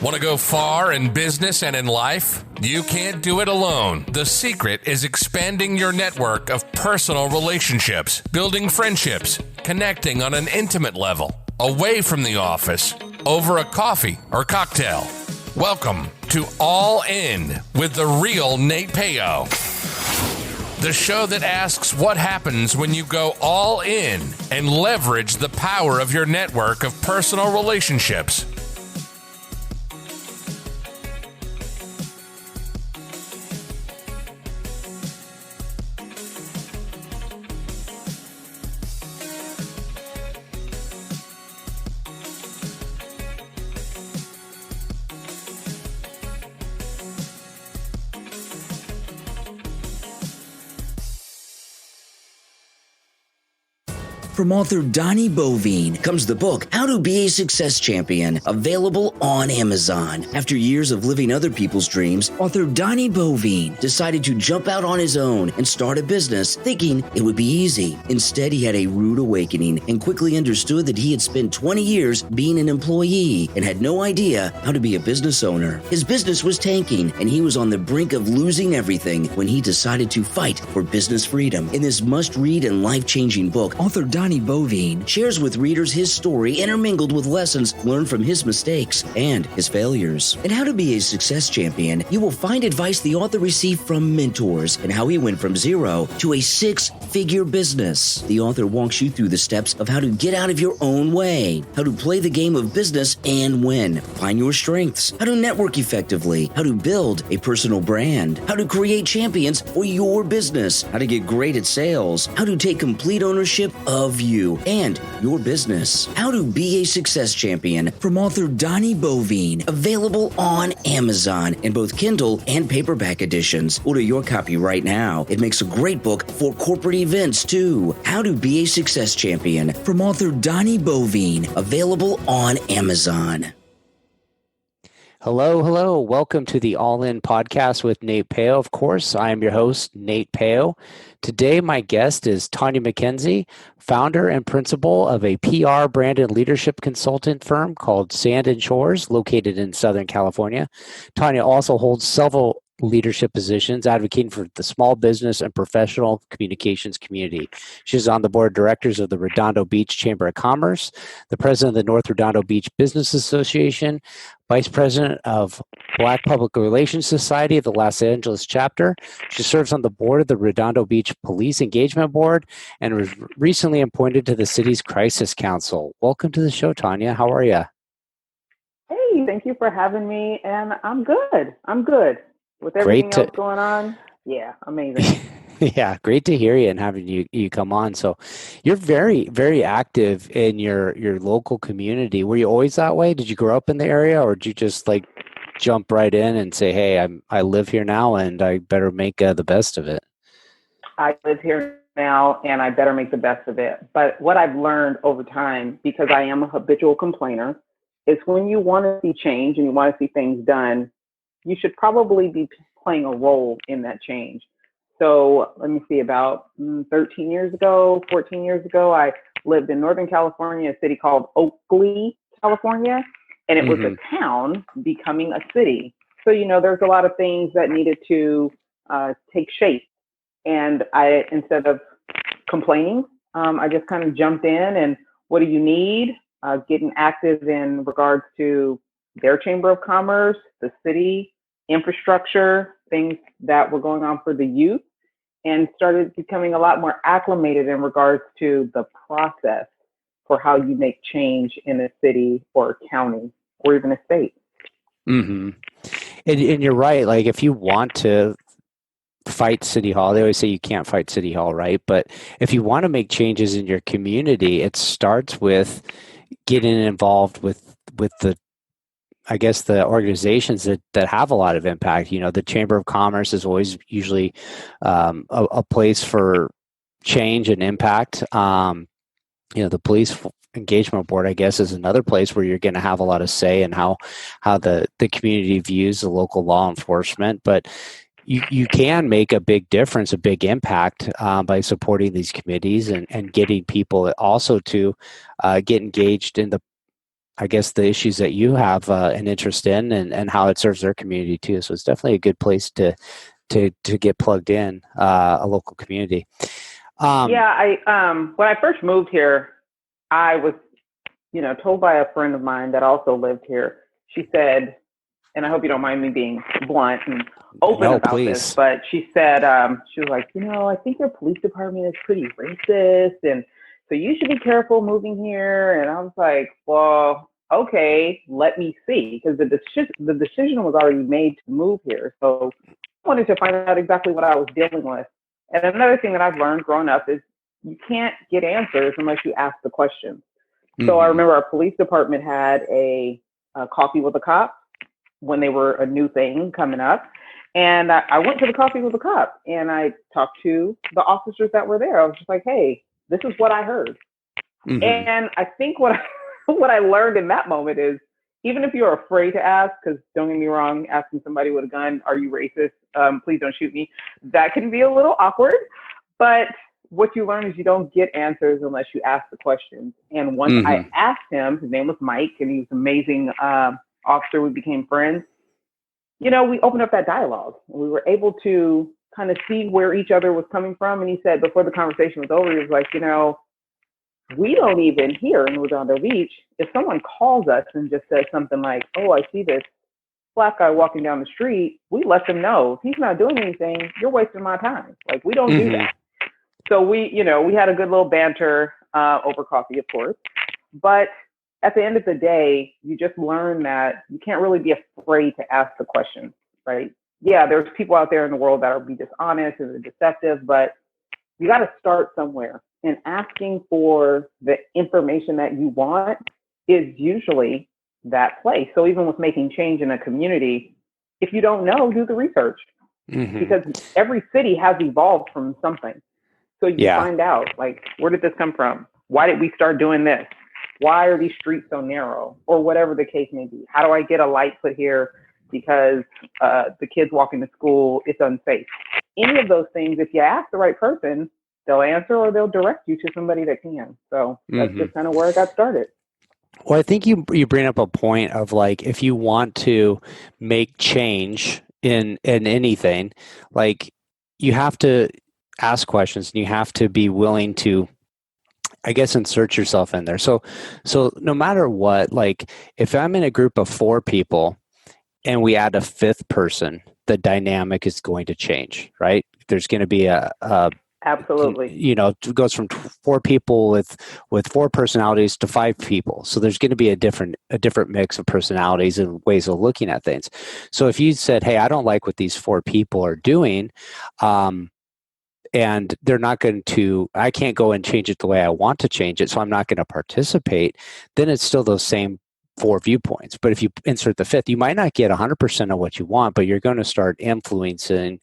Want to go far in business and in life? You can't do it alone. The secret is expanding your network of personal relationships, building friendships, connecting on an intimate level, away from the office, over a coffee or cocktail. Welcome to All In with the real Nate Payo. The show that asks what happens when you go all in and leverage the power of your network of personal relationships. From author Donnie Bovine comes the book, How to Be a Success Champion, available on Amazon. After years of living other people's dreams, author Donnie Bovine decided to jump out on his own and start a business, thinking it would be easy. Instead, he had a rude awakening and quickly understood that he had spent 20 years being an employee and had no idea how to be a business owner. His business was tanking, and he was on the brink of losing everything when he decided to fight for business freedom. In this must-read and life-changing book, author Donnie Bovine shares with readers his story intermingled with lessons learned from his mistakes and his failures. In How to Be a Success Champion, you will find advice the author received from mentors and how he went from zero to a six-figure business. The author walks you through the steps of how to get out of your own way, how to play the game of business and win, find your strengths, how to network effectively, how to build a personal brand, how to create champions for your business, how to get great at sales, how to take complete ownership of you and your business. How to Be a Success Champion from author Donnie Bovine, available on Amazon in both Kindle and paperback editions. Order your copy right now. It makes a great book for corporate events too. How to Be a Success Champion from author Donnie Bovine, available on Amazon. Hello. Welcome to the All In podcast with Nate Payo. Of course, I am your host, Nate Payo. Today, my guest is Tonya McKenzie, founder and principal of a PR brand and leadership consultant firm called Sand and Shores, located in Southern California. Tonya also holds several leadership positions advocating for the small business and professional communications community. She's on the board of directors of the Redondo Beach Chamber of Commerce, the president of the North Redondo Beach Business Association, vice president of Black Public Relations Society of the Los Angeles chapter. She serves on the board of the Redondo Beach Police Engagement Board and was recently appointed to the city's Crisis Council. Welcome to the show, Tonya. How are you? Hey, thank you for having me. And I'm good. With everything else going on, yeah, amazing. Yeah, great to hear you and having you come on. So you're very, very active in your local community. Were you always that way? Did you grow up in the area, or did you just like jump right in and say, hey, I live here now and I better make the best of it? I live here now and I better make the best of it. But what I've learned over time, because I am a habitual complainer, is when you want to see change and you want to see things done, you should probably be playing a role in that change. So let me see, about 13 years ago, 14 years ago, I lived in Northern California, a city called Oakley, California, and it was a town becoming a city. So, there's a lot of things that needed to take shape. And instead of complaining, I just kind of jumped in and what do you need? Getting active in regards to their Chamber of Commerce, the city, infrastructure, things that were going on for the youth, and started becoming a lot more acclimated in regards to the process for how you make change in a city or a county or even a state. Mm-hmm. And you're right. Like if you want to fight City Hall, they always say you can't fight City Hall, right? But if you want to make changes in your community, it starts with getting involved with the organizations that have a lot of impact. The Chamber of Commerce is always usually a place for change and impact. The Police Engagement Board, I guess, is another place where you're going to have a lot of say in how the community views the local law enforcement. But you can make a big difference, a big impact by supporting these committees and getting people also to get engaged in the I guess, the issues that you have an interest in, and how it serves their community too. So it's definitely a good place to get plugged in, a local community. When I first moved here, I was, told by a friend of mine that also lived here. She said, and I hope you don't mind me being blunt and open about this, but she said, she was like, I think your police department is pretty racist, and so you should be careful moving here. And I was like, well, okay, let me see, because the decision was already made to move here. So I wanted to find out exactly what I was dealing with. And another thing that I've learned growing up is you can't get answers unless you ask the questions. Mm-hmm. So I remember our police department had a coffee with a cop when they were a new thing coming up. And I went to the coffee with a cop and I talked to the officers that were there. I was just like, hey, this is what I heard. Mm-hmm. And I think what I learned in that moment is, even if you're afraid to ask, because don't get me wrong, asking somebody with a gun, are you racist? Please don't shoot me. That can be a little awkward. But what you learn is you don't get answers unless you ask the questions. And once mm-hmm. I asked him, his name was Mike, and he was an amazing officer. We became friends. We opened up that dialogue. And we were able to kind of see where each other was coming from. And he said, before the conversation was over, he was like, we don't even here in Redondo Beach, if someone calls us and just says something like, oh, I see this black guy walking down the street, we let them know, if he's not doing anything, you're wasting my time. Like, we don't mm-hmm. do that. So we had a good little banter over coffee, of course. But at the end of the day, you just learn that you can't really be afraid to ask the question, right? Yeah, there's people out there in the world that are be dishonest and deceptive, but you got to start somewhere. And asking for the information that you want is usually that place. So even with making change in a community, if you don't know, do the research. Mm-hmm. Because every city has evolved from something. So you find out, like, where did this come from? Why did we start doing this? Why are these streets so narrow? Or whatever the case may be. How do I get a light put here because the kids walking to school, it's unsafe? Any of those things, if you ask the right person, they'll answer or they'll direct you to somebody that can. So that's mm-hmm. just kind of where I got started. Well, I think you bring up a point of, like, if you want to make change in anything, like, you have to ask questions and you have to be willing to, I guess, insert yourself in there. So no matter what, like, if I'm in a group of 4 people and we add a 5th person, the dynamic is going to change, right? There's going to be a absolutely. It goes from 4 people with 4 personalities to 5 people. So there's going to be a different mix of personalities and ways of looking at things. So if you said, hey, I don't like what these 4 people are doing, and they're not going to, I can't go and change it the way I want to change it, so I'm not going to participate, then it's still those same 4 viewpoints. But if you insert the 5th, you might not get 100% of what you want, but you're going to start influencing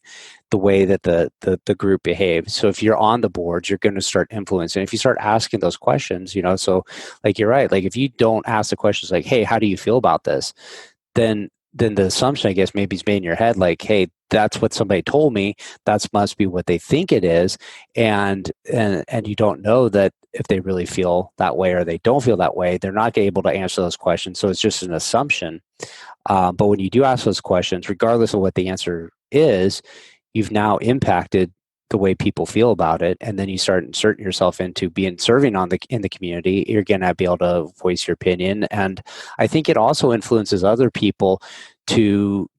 the way that the group behaves. So if you're on the boards, you're going to start influencing. If you start asking those questions, so, like, you're right. Like, if you don't ask the questions like, hey, how do you feel about this? Then the assumption, I guess, maybe is made in your head, like, hey, that's what somebody told me. That must be what they think it is. And you don't know that if they really feel that way or they don't feel that way, they're not able to answer those questions. So it's just an assumption. But when you do ask those questions, regardless of what the answer is, you've now impacted the way people feel about it. And then you start inserting yourself into serving in the community. You're going to be able to voice your opinion. And I think it also influences other people to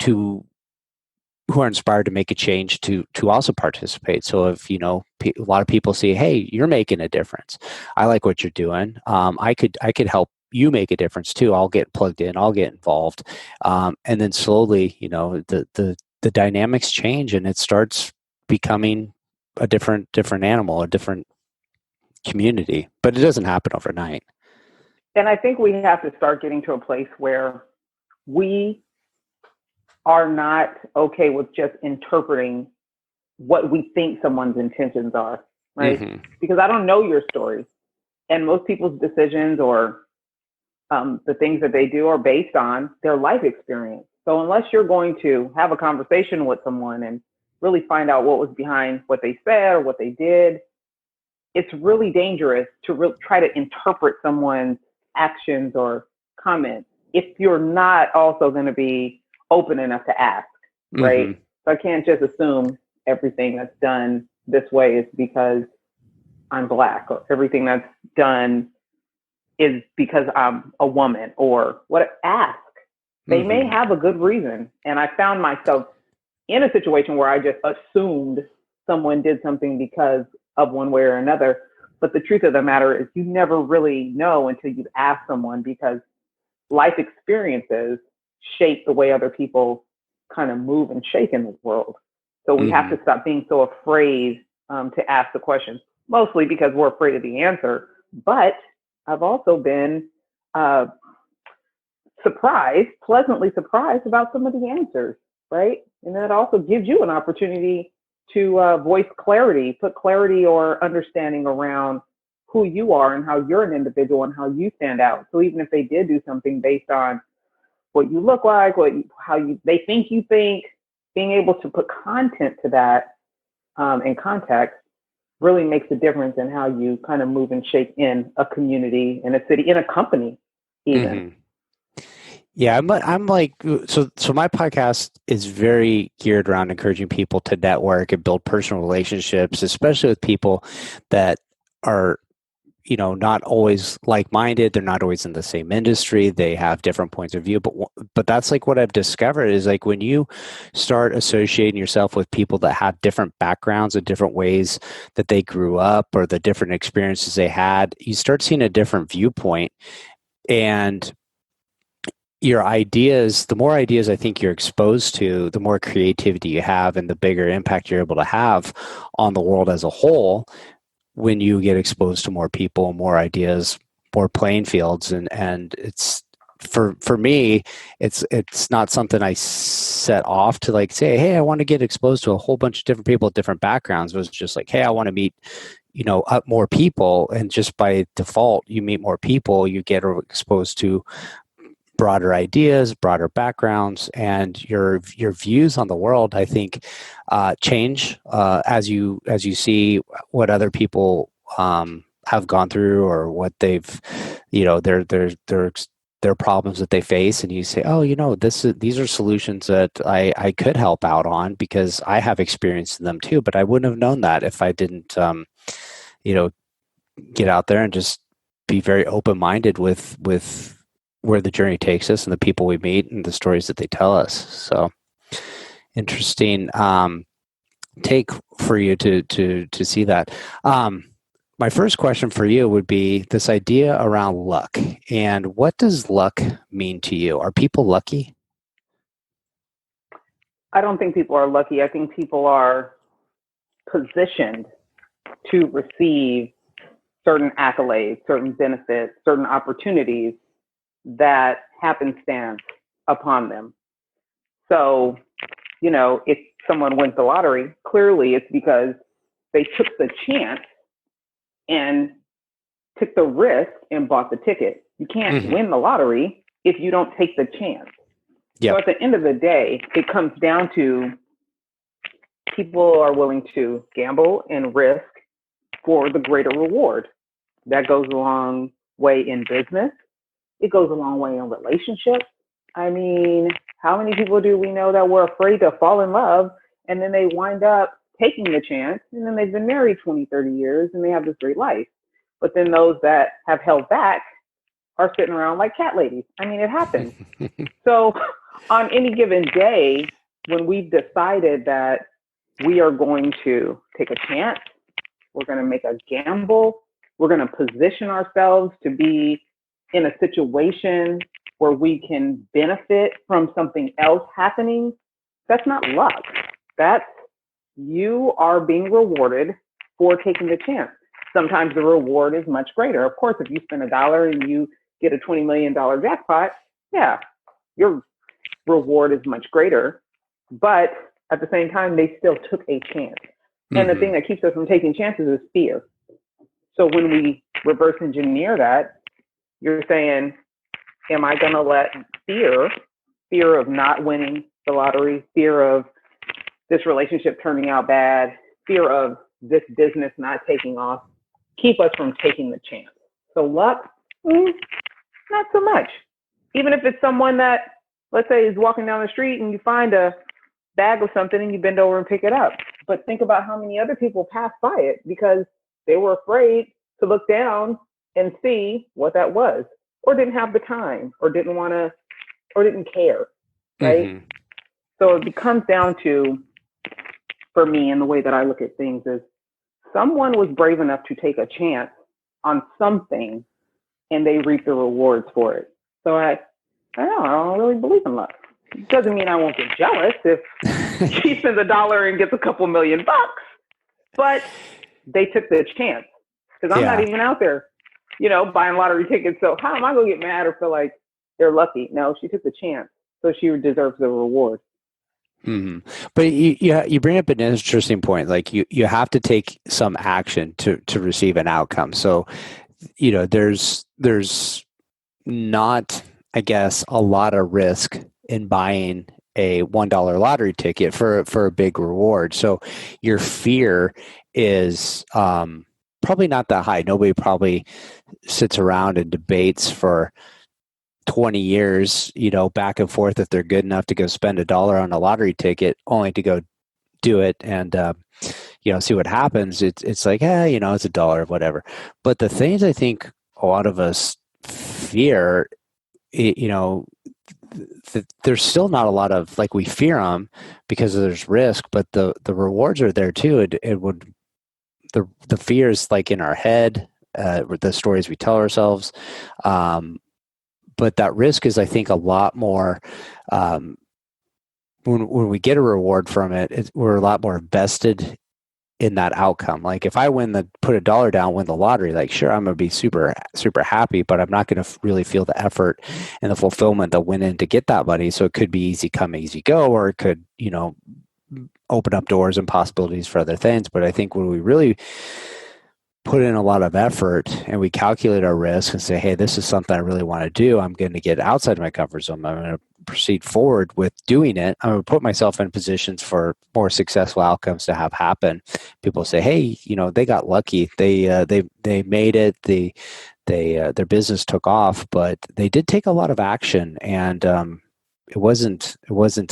who are inspired to make a change to also participate. So if, a lot of people see, hey, you're making a difference. I like what you're doing. I could help you make a difference too. I'll get plugged in. I'll get involved. And then slowly, the dynamics change and it starts becoming a different animal, a different community, but it doesn't happen overnight. And I think we have to start getting to a place where we are not okay with just interpreting what we think someone's intentions are, right? Mm-hmm. Because I don't know your story. And most people's decisions or the things that they do are based on their life experience. So unless you're going to have a conversation with someone and really find out what was behind what they said or what they did, it's really dangerous to try to interpret someone's actions or comment if you're not also going to be open enough to ask, right? Mm-hmm. So I can't just assume everything that's done this way is because I'm Black, or everything that's done is because I'm a woman, or what. Ask. They Mm-hmm. may have a good reason. And I found myself in a situation where I just assumed someone did something because of one way or another. But the truth of the matter is you never really know until you ask someone, because life experiences shape the way other people kind of move and shake in the world. So we have to stop being so afraid to ask the questions, mostly because we're afraid of the answer. But I've also been pleasantly surprised about some of the answers, right? And that also gives you an opportunity to voice clarity, put clarity or understanding around who you are and how you're an individual and how you stand out. So even if they did do something based on what you look like, they think you think, being able to put content to that in context really makes a difference in how you kind of move and shake in a community, in a city, in a company, even. Mm-hmm. Yeah, I'm like, so my podcast is very geared around encouraging people to network and build personal relationships, especially with people that are, not always like-minded. They're not always in the same industry. They have different points of view. But that's like what I've discovered is like when you start associating yourself with people that have different backgrounds and different ways that they grew up or the different experiences they had, you start seeing a different viewpoint. And the more ideas I think you're exposed to, the more creativity you have and the bigger impact you're able to have on the world as a whole when you get exposed to more people, more ideas, more playing fields. And it's for me, it's not something I set off to like say, hey, I want to get exposed to a whole bunch of different people with different backgrounds. It was just like, hey, I want to meet up more people. And just by default, you meet more people, you get exposed to broader ideas, broader backgrounds, and your views on the world, I think, change as you see what other people have gone through or what they've, their problems that they face, and you say, oh, these are solutions that I could help out on because I have experience in them too, but I wouldn't have known that if I didn't, get out there and just be very open-minded with where the journey takes us and the people we meet and the stories that they tell us. So interesting take for you to see that. My first question for you would be this idea around luck. And what does luck mean to you? Are people lucky? I don't think people are lucky. I think people are positioned to receive certain accolades, certain benefits, certain opportunities that happenstance upon them. So, if someone wins the lottery, clearly it's because they took the chance and took the risk and bought the ticket. You can't win the lottery if you don't take the chance. Yep. So at the end of the day, it comes down to people are willing to gamble and risk for the greater reward. That goes a long way in business. It goes a long way in relationships. I mean, how many people do we know that were afraid to fall in love and then they wind up taking the chance and then they've been married 20, 30 years and they have this great life. But then those that have held back are sitting around like cat ladies. I mean, it happens. So on any given day, when we've decided that we are going to take a chance, we're going to make a gamble, we're going to position ourselves to be in a situation where we can benefit from something else happening, that's not luck. That's you are being rewarded for taking the chance. Sometimes the reward is much greater. Of course, if you spend $1 and you get a $20 million jackpot, yeah, your reward is much greater. But at the same time, they still took a chance. And the thing that keeps us from taking chances is fear. So when we reverse engineer that, you're saying, am I going to let fear of not winning the lottery, fear of this relationship turning out bad, fear of this business not taking off, keep us from taking the chance? So luck, not so much. Even if it's someone that, let's say, is walking down the street and you find a bag of something and you bend over and pick it up. But think about how many other people passed by it because they were afraid to look down and see what that was, or didn't have the time, or didn't want to, or didn't care, right? Mm-hmm. So it comes down to, for me, and the way that I look at things is, someone was brave enough to take a chance on something and they reap the rewards for it. So I don't really believe in luck. It doesn't mean I won't get jealous if she spends $1 and gets a couple $1,000,000, but they took the chance because I'm not even out there, buying lottery tickets. So how am I going to get mad or feel like they're lucky? No, she took the chance. So she deserves the reward. Mm-hmm. But you bring up an interesting point. Like you have to take some action to receive an outcome. So, there's not, I guess, a lot of risk in buying a $1 lottery ticket for a big reward. So your fear is probably not that high. Nobody probably sits around and debates for 20 years, back and forth if they're good enough to go spend $1 on a lottery ticket only to go do it and see what happens. It's like, it's $1, whatever. But the things I think a lot of us fear, there's still not a lot of, like, we fear them because there's risk, but the rewards are there too. The fear is like in our head, the stories we tell ourselves. But that risk is, I think, a lot more, when we get a reward from it, we're a lot more vested in that outcome. Like if I put $1 down, win the lottery, like sure, I'm going to be super, super happy, but I'm not going to really feel the effort and the fulfillment that went in to get that money. So it could be easy come, easy go, or it could, open up doors and possibilities for other things. But I think when we really put in a lot of effort and we calculate our risk and say, hey, this is something I really want to do, I'm going to get outside my comfort zone, I'm going to proceed forward with doing it, I'm going to put myself in positions for more successful outcomes to have happen. People say, hey, they got lucky, they made it, their business took off, but they did take a lot of action, and it wasn't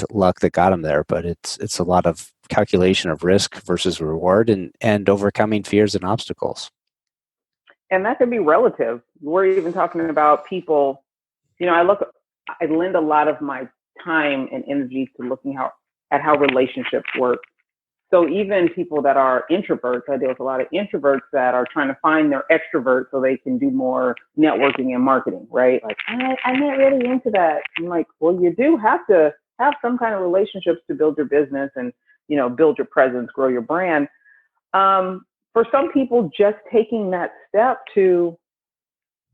luck that got them there, but it's a lot of calculation of risk versus reward and overcoming fears and obstacles. And that can be relative. We're even talking about people, I lend a lot of my time and energy to looking at how relationships work. So even people that are introverts, I deal with a lot of introverts that are trying to find their extrovert so they can do more networking and marketing, right? Like, I'm not really into that. I'm like, well, you do have to have some kind of relationships to build your business and, build your presence, grow your brand. For some people, just taking that step to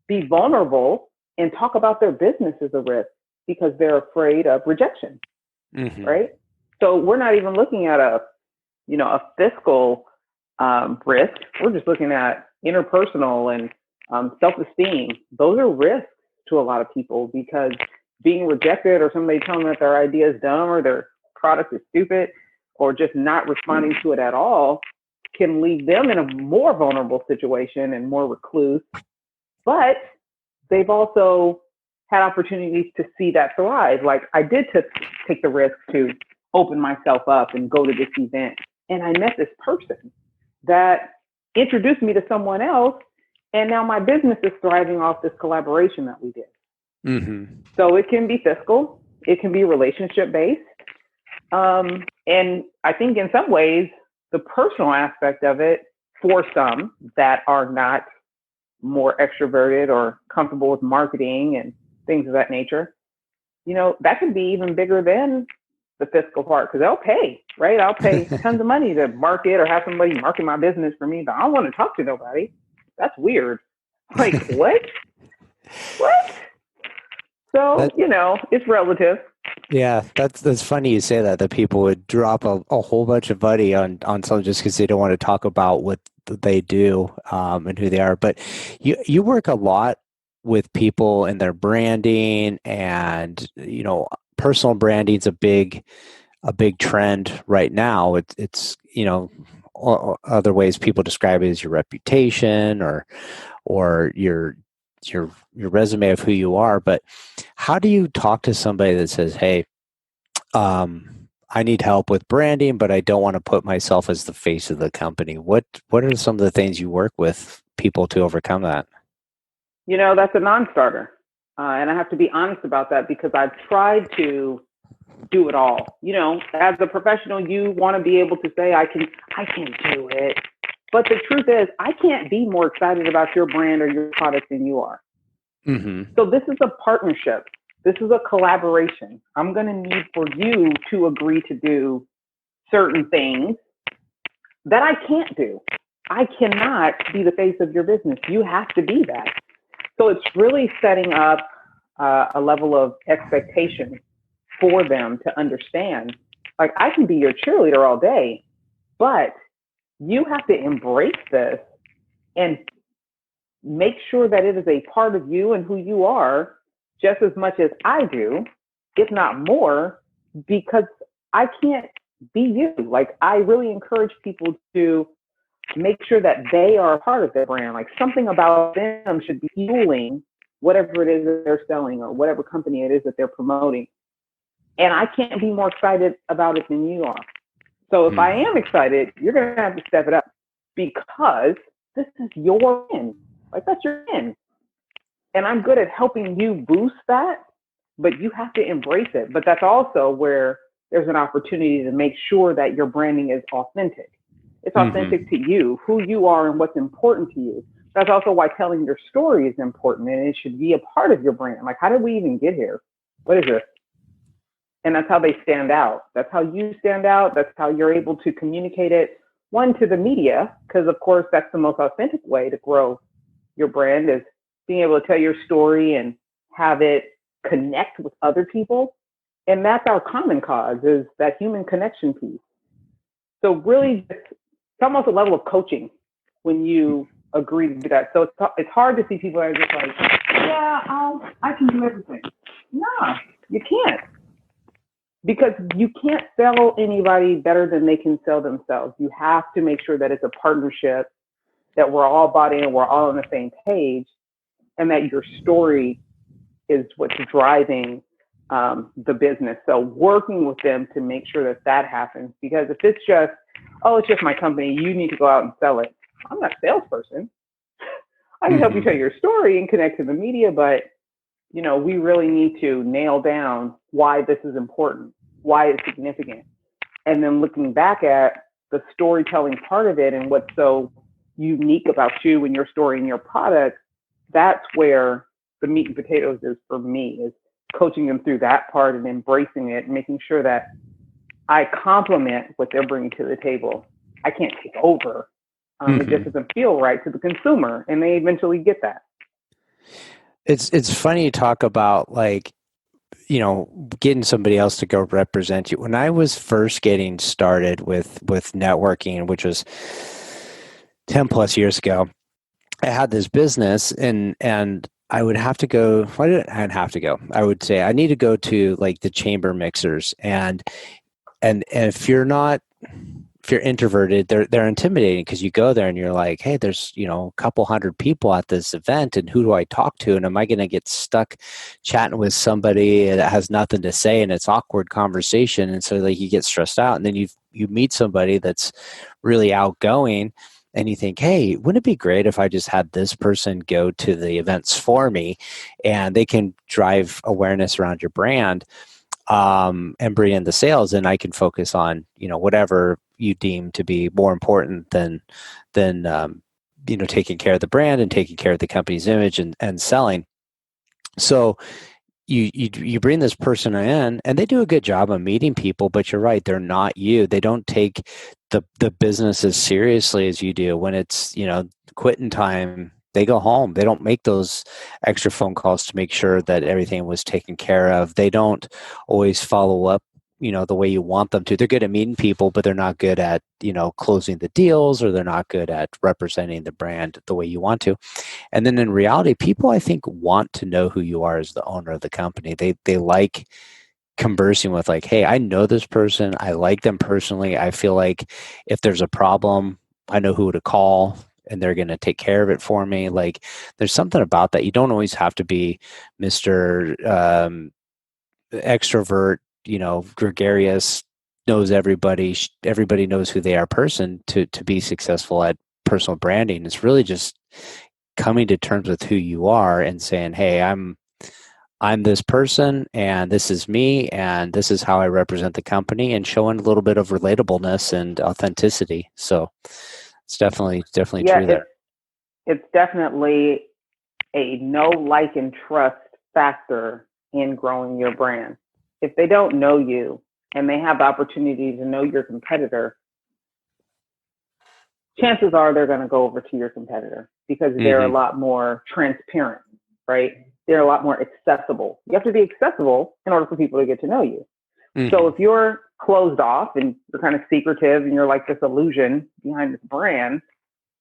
be vulnerable and talk about their business is a risk because they're afraid of rejection, right? So we're not even looking at a fiscal risk. We're just looking at interpersonal and self-esteem. Those are risks to a lot of people because being rejected or somebody telling them that their idea is dumb or their product is stupid or just not responding to it at all can leave them in a more vulnerable situation and more recluse. But they've also had opportunities to see that thrive. Like I did take the risk to open myself up and go to this event. And I met this person that introduced me to someone else. And now my business is thriving off this collaboration that we did. So it can be fiscal. It can be relationship based. And I think in some ways, the personal aspect of it for some that are not more extroverted or comfortable with marketing and things of that nature, that can be even bigger than the fiscal part because they'll pay, right? I'll pay tons of money to market or have somebody market my business for me, but I don't want to talk to nobody. That's weird. Like, what? What? So, it's relative. Yeah, that's funny you say that people would drop a whole bunch of money on something just because they don't want to talk about what they do and who they are. But you work a lot with people and their branding and, personal branding is a big trend right now. It's other ways people describe it as your reputation or your resume of who you are. But how do you talk to somebody that says, hey, I need help with branding, but I don't want to put myself as the face of the company? What are some of the things you work with people to overcome that? That's a non-starter. And I have to be honest about that because I've tried to do it all. As a professional, you want to be able to say, I can do it. But the truth is, I can't be more excited about your brand or your product than you are. Mm-hmm. So this is a partnership. This is a collaboration. I'm going to need for you to agree to do certain things that I can't do. I cannot be the face of your business. You have to be that. So it's really setting up a level of expectation for them to understand. Like, I can be your cheerleader all day, but you have to embrace this and make sure that it is a part of you and who you are just as much as I do, if not more, because I can't be you. Like, I really encourage people to make sure that they are a part of their brand. Like, something about them should be fueling whatever it is that they're selling or whatever company it is that they're promoting. And I can't be more excited about it than you are. So if I am excited, you're going to have to step it up because this is your win. Like, that's your win. And I'm good at helping you boost that, but you have to embrace it. But that's also where there's an opportunity to make sure that your branding is authentic. It's authentic to you, who you are and what's important to you. That's also why telling your story is important, and it should be a part of your brand. Like, how did we even get here? What is this? And that's how they stand out. That's how you stand out. That's how you're able to communicate it, one, to the media, because of course that's the most authentic way to grow your brand, is being able to tell your story and have it connect with other people. And that's our common cause, is that human connection piece. So really, it's almost a level of coaching when you agree to do that. So it's hard to see people that are just like, yeah, I can do everything. No, you can't. Because you can't sell anybody better than they can sell themselves. You have to make sure that it's a partnership, that we're all bought in, we're all on the same page, and that your story is what's driving the business. So working with them to make sure that that happens. Because if it's just, it's just my company, you need to go out and sell it. I'm not a salesperson. I can help you tell your story and connect to the media, but we really need to nail down why this is important, why it's significant. And then looking back at the storytelling part of it and what's so unique about you and your story and your product, that's where the meat and potatoes is for me, is coaching them through that part and embracing it and making sure that I complement what they're bringing to the table. I can't take over. It just doesn't feel right to the consumer, and they eventually get that. It's funny you talk about, like, getting somebody else to go represent you. When I was first getting started with networking, which was 10 plus years ago, I had this business and I would have to go. Why did I have to go? I would say I need to go to, like, the chamber mixers, and if you're introverted, they're intimidating, because you go there and you're like, hey, there's a couple hundred people at this event, and who do I talk to? And am I going to get stuck chatting with somebody that has nothing to say, and it's awkward conversation? And so, like, you get stressed out, and then you meet somebody that's really outgoing, and you think, hey, wouldn't it be great if I just had this person go to the events for me, and they can drive awareness around your brand, and bring in the sales, and I can focus on whatever you deem to be more important than taking care of the brand and taking care of the company's image and selling. So you bring this person in, and they do a good job of meeting people, but you're right, they're not you. They don't take the business as seriously as you do. When it's quitting time, they go home. They don't make those extra phone calls to make sure that everything was taken care of. They don't always follow up the way you want them to. They're good at meeting people, but they're not good at closing the deals, or they're not good at representing the brand the way you want to. And then in reality, people, I think, want to know who you are as the owner of the company. They like conversing with, like, hey, I know this person, I like them personally, I feel like if there's a problem, I know who to call. and they're going to take care of it for me. Like there's something about that. You don't always have to be Mr. Extrovert, gregarious, knows everybody, everybody knows who they are person to be successful at personal branding. It's really just coming to terms with who you are and saying, hey, I'm this person and this is me and this is how I represent the company, and showing a little bit of relatableness and authenticity. So it's definitely true there. It's definitely a know, like, and trust factor in growing your brand. If they don't know you and they have the opportunity to know your competitor, chances are they're going to go over to your competitor because they're a lot more transparent, right? They're a lot more accessible. You have to be accessible in order for people to get to know you. So if you're closed off and you're kind of secretive and you're like this illusion behind this brand,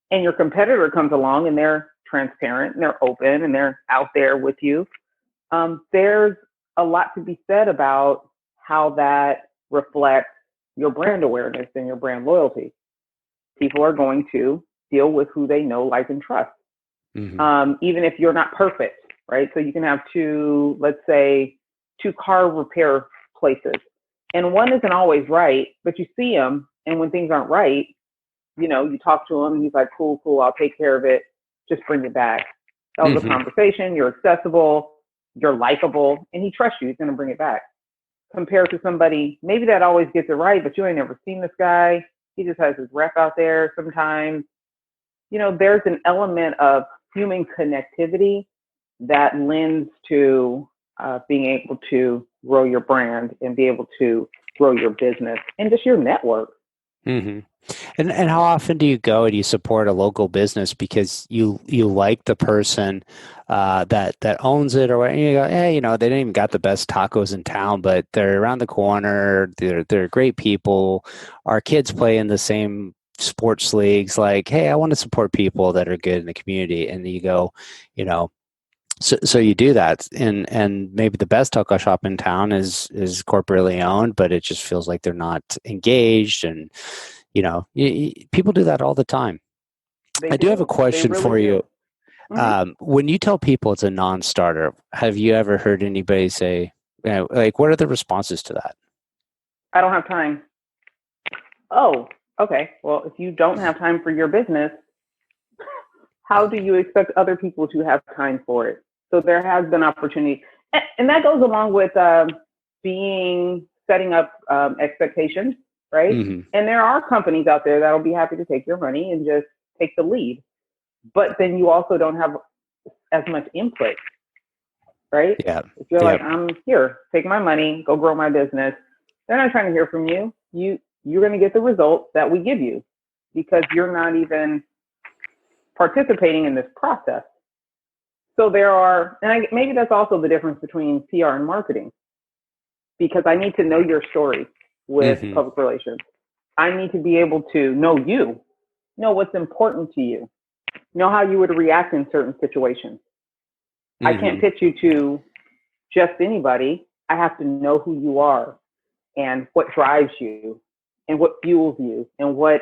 and your competitor comes along and they're transparent and they're open and they're out there with you, there's a lot to be said about how that reflects your brand awareness and your brand loyalty. People are going to deal with who they know, like, and trust. Even if you're not perfect, right? So you can have let's say two car repair places, and one isn't always right, but you see them, and when things aren't right, you talk to him and he's like, cool, I'll take care of it. Just bring it back. That was a conversation. You're accessible, you're likable, and he trusts you. He's going to bring it back. Compared to somebody, maybe that always gets it right, but you ain't never seen this guy. He just has his rep out there sometimes. There's an element of human connectivity that lends to being able to grow your brand and be able to grow your business and just your network. And how often do you go and you support a local business because you like the person that owns it, or you go, hey, they didn't even got the best tacos in town, but they're around the corner. They're great people. Our kids play in the same sports leagues. Like, hey, I want to support people that are good in the community, and you go, So you do that, and maybe the best taco shop in town is corporately owned, but it just feels like they're not engaged, and people do that all the time. I do have a question for you. When you tell people it's a non-starter, have you ever heard anybody say, what are the responses to that? I don't have time. Oh, okay. Well, if you don't have time for your business, how do you expect other people to have time for it? So there has been opportunity. And that goes along with setting up expectations, right? And there are companies out there that'll be happy to take your money and just take the lead. But then you also don't have as much input, right? Yeah. If you're like, I'm here, take my money, go grow my business, they're not trying to hear from you. You're going to get the results that we give you because you're not even participating in this process. So maybe that's also the difference between PR and marketing, because I need to know your story with public relations. I need to be able to know what's important to you, know how you would react in certain situations. I can't pitch you to just anybody. I have to know who you are and what drives you and what fuels you and what,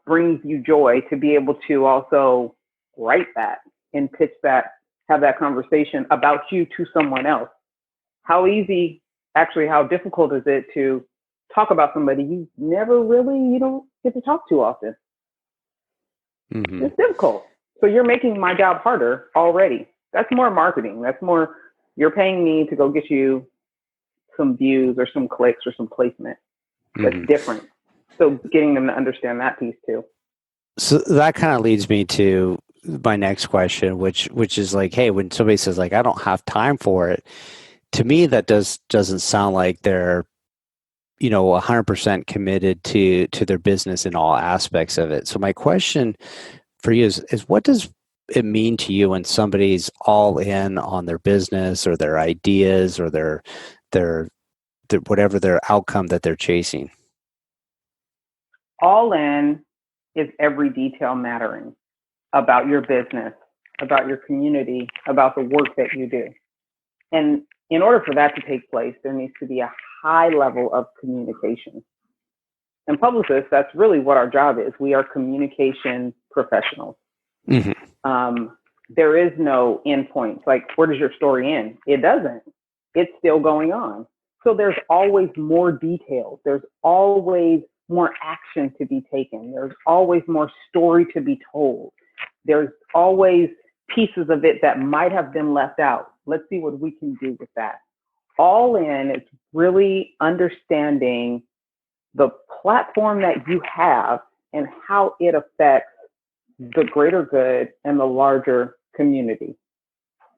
brings you joy, to be able to also write that and pitch that, have that conversation about you to someone else. How difficult is it to talk about somebody you don't get to talk to often? It's difficult. So you're making my job harder already. That's more marketing. That's more, you're paying me to go get you some views or some clicks or some placement. That's different. So getting them to understand that piece too. So that kind of leads me to my next question, which is like, hey, when somebody says like, I don't have time for it, to me, that doesn't sound like they're, 100% committed to their business in all aspects of it. So my question for you is what does it mean to you when somebody's all in on their business or their ideas or their whatever their outcome that they're chasing? All in is every detail mattering about your business, about your community, about the work that you do. And in order for that to take place, there needs to be a high level of communication. And publicists, that's really what our job is. We are communication professionals. There is no endpoint. Like, where does your story end? It doesn't. It's still going on. So there's always more details. There's always more action to be taken. There's always more story to be told. There's always pieces of it that might have been left out. Let's see what we can do with that. All in, it's really understanding the platform that you have and how it affects the greater good and the larger community,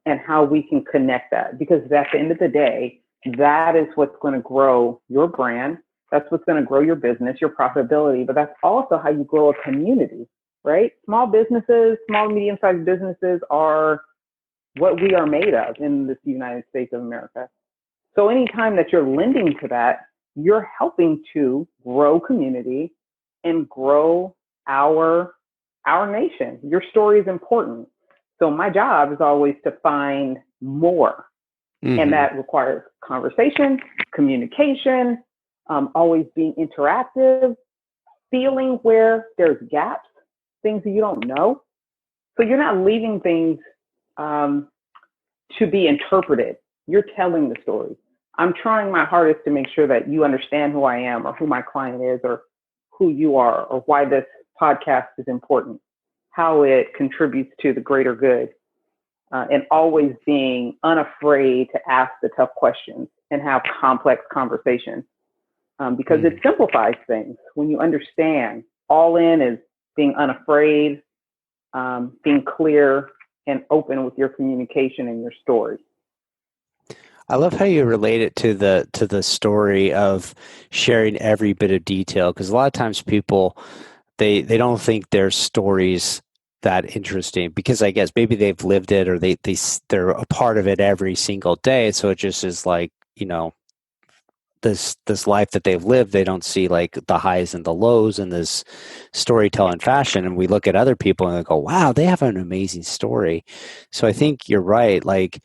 and how we can connect that. Because at the end of the day, that is what's going to grow your brand. That's what's going to grow your business, your profitability, but that's also how you grow a community, right? Small businesses, small, medium-sized businesses are what we are made of in this United States of America. So anytime that you're lending to that, you're helping to grow community and grow our nation. Your story is important. So my job is always to find more. And that requires conversation, communication, always being interactive, feeling where there's gaps, things that you don't know. So you're not leaving things to be interpreted. You're telling the story. I'm trying my hardest to make sure that you understand who I am, or who my client is, or who you are, or why this podcast is important, how it contributes to the greater good, and always being unafraid to ask the tough questions and have complex conversations, because it simplifies things. When you understand, all in is being unafraid, being clear and open with your communication and your story. I love how you relate it to the story of sharing every bit of detail, because a lot of times people they don't think their stories that interesting, because I guess maybe they've lived it, or they're a part of it every single day. So it just is like, this life that they've lived. They don't see like the highs and the lows in this storytelling fashion. And we look at other people and they go, wow, they have an amazing story. So I think you're right. Like,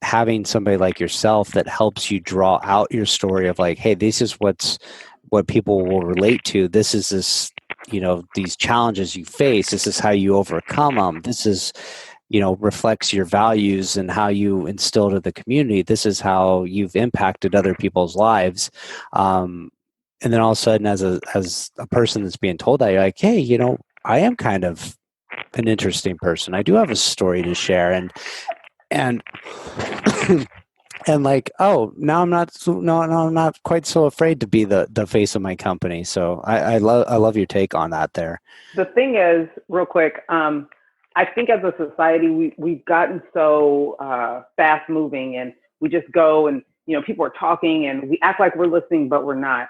having somebody like yourself that helps you draw out your story of like, hey, this is what people will relate to. This is these challenges you face. This is how you overcome them. This is, reflects your values and how you instilled in the community. This is how you've impacted other people's lives. And then all of a sudden, as a person that's being told that, you're like, hey, I am kind of an interesting person. I do have a story to share. And and like, oh, now I'm not quite so afraid to be the face of my company. So I love your take on that there. The thing is, real quick, I think as a society, we've gotten so fast moving, and we just go and, people are talking and we act like we're listening, but we're not.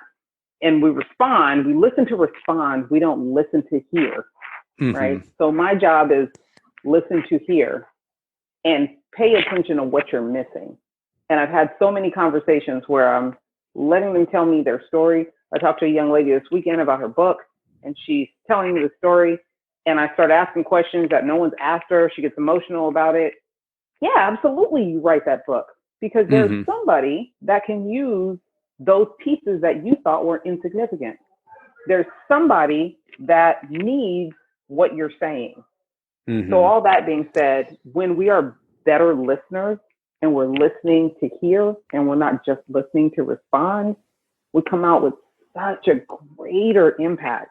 And we respond, we listen to respond. We don't listen to hear, right? So my job is listen to hear and pay attention to what you're missing. And I've had so many conversations where I'm letting them tell me their story. I talked to a young lady this weekend about her book, and she's telling me the story. And I start asking questions that no one's asked her. She gets emotional about it. Yeah, absolutely. You write that book, because there's somebody that can use those pieces that you thought were insignificant. There's somebody that needs what you're saying. So all that being said, when we are better listeners and we're listening to hear and we're not just listening to respond, we come out with such a greater impact.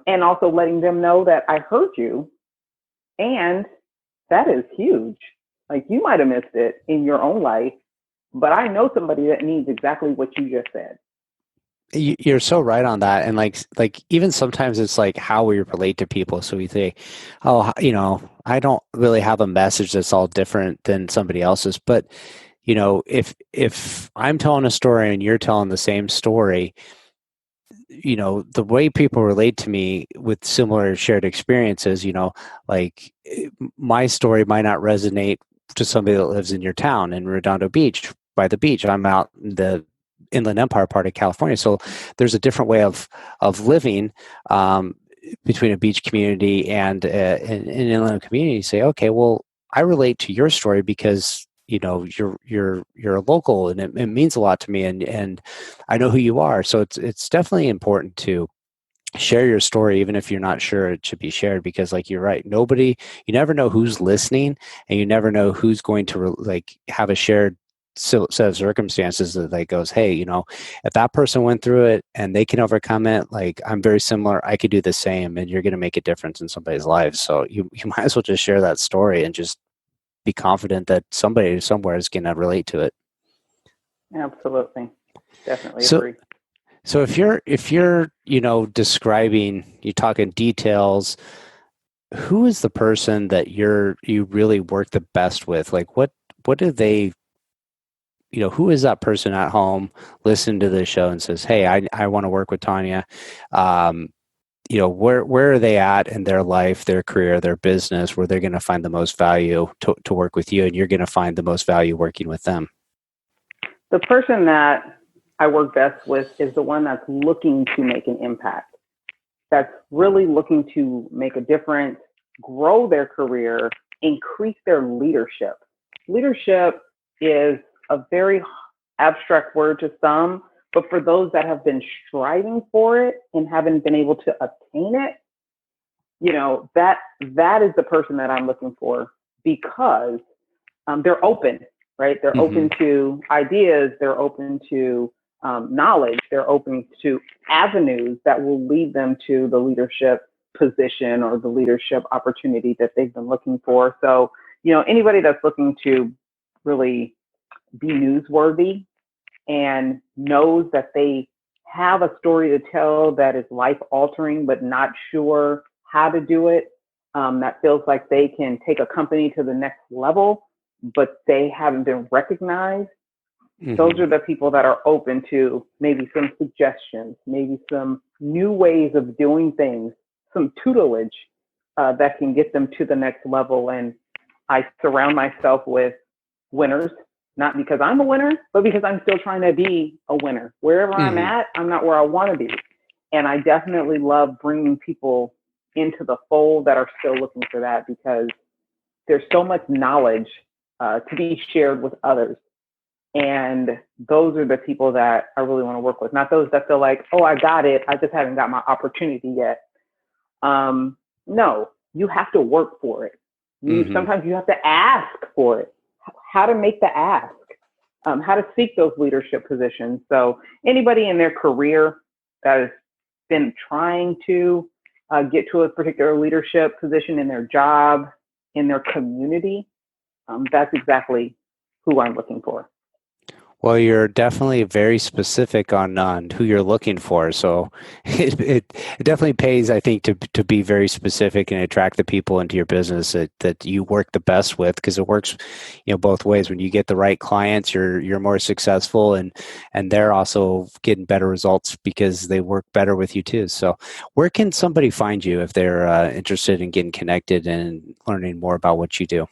And also letting them know that I heard you, and that is huge. Like, you might have missed it in your own life, but I know somebody that needs exactly what you just said. You're so right on that. And like even sometimes it's like how we relate to people. So we say, oh, I don't really have a message that's all different than somebody else's. But, if I'm telling a story and you're telling the same story, the way people relate to me with similar shared experiences, like my story might not resonate to somebody that lives in your town in Redondo Beach, by the beach. I'm out in the Inland Empire part of California. So there's a different way of living between a beach community and an inland community. You say, okay, well, I relate to your story because you're local, and it means a lot to me, and I know who you are. So it's definitely important to share your story, even if you're not sure it should be shared, because like you're right, you never know who's listening, and you never know who's going to have a shared set of circumstances that like goes, hey, if that person went through it and they can overcome it, like I'm very similar, I could do the same, and you're going to make a difference in somebody's life. So you might as well just share that story and just be confident that somebody somewhere is going to relate to it. Absolutely. Definitely agree. So if you're describing, you're talking details, who is the person that you really work the best with? Like what do they, who is that person at home listening to this show and says, hey, I want to work with Tonya? Where are they at in their life, their career, their business, where they're going to find the most value to work with you, and you're going to find the most value working with them? The person that I work best with is the one that's looking to make an impact, that's really looking to make a difference, grow their career, increase their leadership. Leadership is a very abstract word to some, but for those that have been striving for it and haven't been able to attain it, that is the person that I'm looking for, because they're open, right? They're open to ideas. They're open to knowledge. They're open to avenues that will lead them to the leadership position or the leadership opportunity that they've been looking for. So, anybody that's looking to really be newsworthy and knows that they have a story to tell that is life altering, but not sure how to do it, that feels like they can take a company to the next level, but they haven't been recognized. Those are the people that are open to maybe some suggestions, maybe some new ways of doing things, some tutelage that can get them to the next level. And I surround myself with winners, not because I'm a winner, but because I'm still trying to be a winner. Wherever I'm at, I'm not where I want to be. And I definitely love bringing people into the fold that are still looking for that, because there's so much knowledge to be shared with others. And those are the people that I really want to work with, not those that feel like, oh, I got it, I just haven't got my opportunity yet. No, you have to work for it. Sometimes you have to ask for it, how to make the ask, how to seek those leadership positions. So anybody in their career that has been trying to get to a particular leadership position in their job, in their community, that's exactly who I'm looking for. Well, you're definitely very specific on who you're looking for. So it definitely pays, I think, to be very specific and attract the people into your business that you work the best with, because it works, both ways. When you get the right clients, you're more successful, and they're also getting better results because they work better with you too. So where can somebody find you if they're interested in getting connected and learning more about what you do?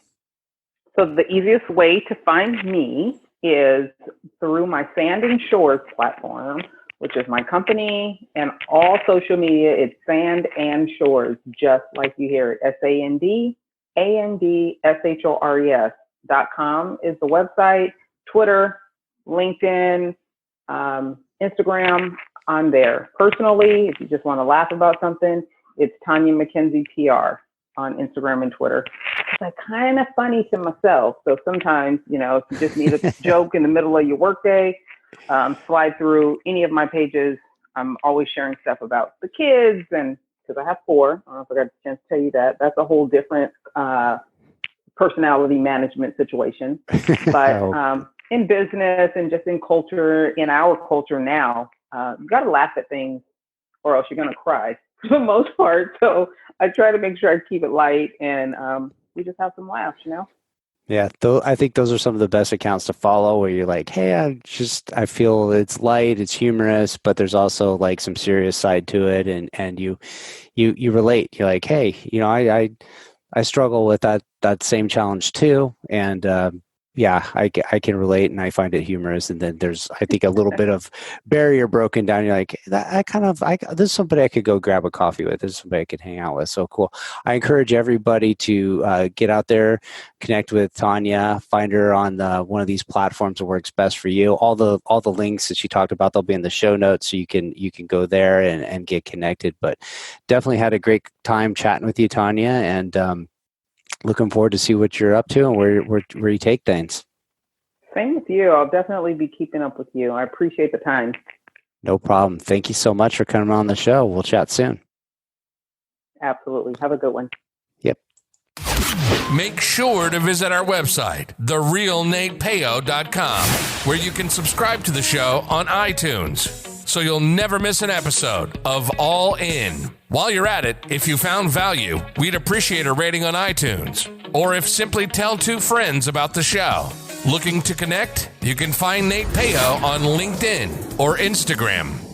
So the easiest way to find me is through my Sand and Shores platform, which is my company, and all social media. It's Sand and Shores, just like you hear it. SandandShores.com is the website. Twitter, LinkedIn, Instagram, I'm there. Personally, if you just want to laugh about something, it's Tonya McKenzie PR on Instagram and Twitter. It's like kind of funny to myself. So sometimes, if you just need a joke in the middle of your workday, slide through any of my pages. I'm always sharing stuff about the kids, and because I have 4, I don't know if I got a chance to tell you that. That's a whole different personality management situation. But in business and just in culture, in our culture now, you got to laugh at things or else you're going to cry for the most part. So I try to make sure I keep it light, and we just have some laughs, Yeah, I think those are some of the best accounts to follow, where you're like, hey, I feel it's light, it's humorous, but there's also like some serious side to it, and you relate. You're like, hey, I struggle with that same challenge too, and I can relate, and I find it humorous. And then there's, I think, a little bit of barrier broken down. You're like, this is somebody I could go grab a coffee with. This is somebody I could hang out with. So cool. I encourage everybody to get out there, connect with Tonya, find her on one of these platforms that works best for you. All the links that she talked about, they'll be in the show notes, so you can go there and get connected. But definitely had a great time chatting with you, Tonya, and looking forward to see what you're up to and where you take things. Same with you. I'll definitely be keeping up with you. I appreciate the time. No problem. Thank you so much for coming on the show. We'll chat soon. Absolutely. Have a good one. Yep. Make sure to visit our website, therealnatepeo.com, where you can subscribe to the show on iTunes, so you'll never miss an episode of All In. While you're at it, if you found value, we'd appreciate a rating on iTunes, or if simply tell 2 friends about the show. Looking to connect? You can find Nate Peo on LinkedIn or Instagram.